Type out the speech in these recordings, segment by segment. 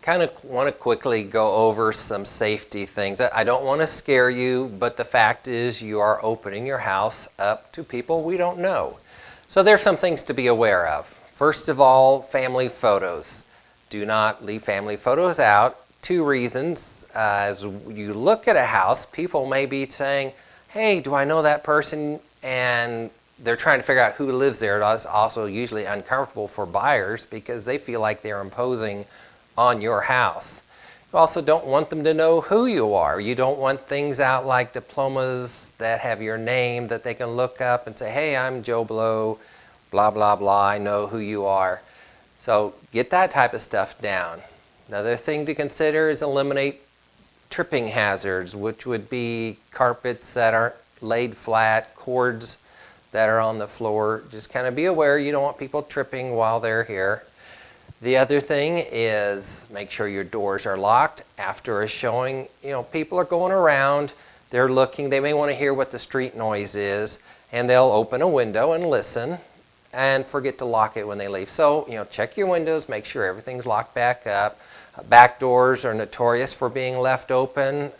kind of want to quickly go over some safety things. I don't want to scare you, but the fact is you are opening your house up to people we don't know. So there's some things to be aware of. First of all, family photos. Do not leave family photos out. 2 reasons. As you look at a house, people may be saying, hey, do I know that person? And they're trying to figure out who lives there. That's also usually uncomfortable for buyers because they feel like they're imposing on your house. You also don't want them to know who you are. You don't want things out like diplomas that have your name that they can look up and say, hey, I'm Joe Blow, blah, blah, blah, I know who you are. So get that type of stuff down. Another thing to consider is eliminate tripping hazards, which would be carpets that aren't laid flat, cords that are on the floor. Just kind of be aware you don't want people tripping while they're here. The other thing is make sure your doors are locked after a showing. You know, people are going around, they're looking, they may want to hear what the street noise is, and they'll open a window and listen and forget to lock it when they leave. So, you know, check your windows, make sure everything's locked back up. Back doors are notorious for being left open.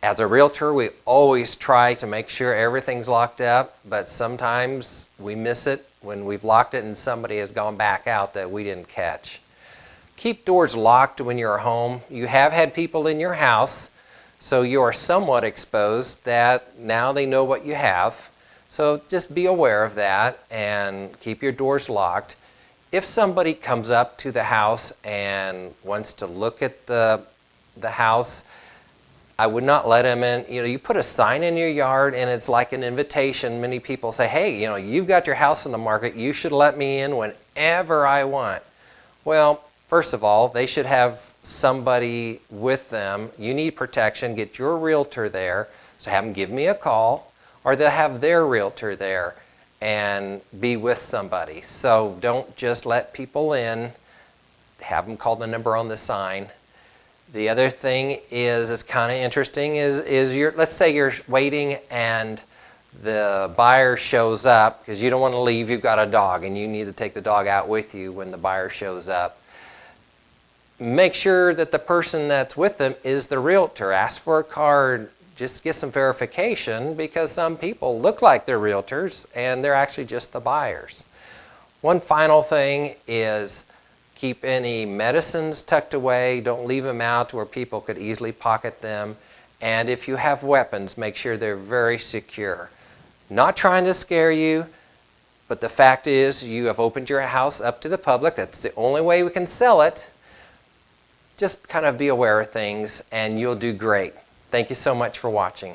As a realtor, we always try to make sure everything's locked up, but sometimes we miss it when we've locked it and somebody has gone back out that we didn't catch. Keep doors locked when you're home. You have had people in your house, so you are somewhat exposed that now they know what you have. So just be aware of that and keep your doors locked. If somebody comes up to the house and wants to look at the house, I would not let them in. You know, you put a sign in your yard and it's like an invitation. Many people say, hey, you know, you've got your house on the market. You should let me in whenever I want. Well, first of all, they should have somebody with them. You need protection. Get your realtor there. So have them give me a call, or they'll have their realtor there and be with somebody. So don't just let people in. Have them call the number on the sign. The other thing is kind of interesting is let's say you're waiting and the buyer shows up because you don't want to leave, you've got a dog and you need to take the dog out with you when the buyer shows up. Make sure that the person that's with them is the realtor. Ask for a card, just get some verification because some people look like they're realtors and they're actually just the buyers. One final thing is keep any medicines tucked away. Don't leave them out where people could easily pocket them. And if you have weapons, make sure they're very secure. Not trying to scare you, but the fact is you have opened your house up to the public. That's the only way we can sell it. Just kind of be aware of things and you'll do great. Thank you so much for watching.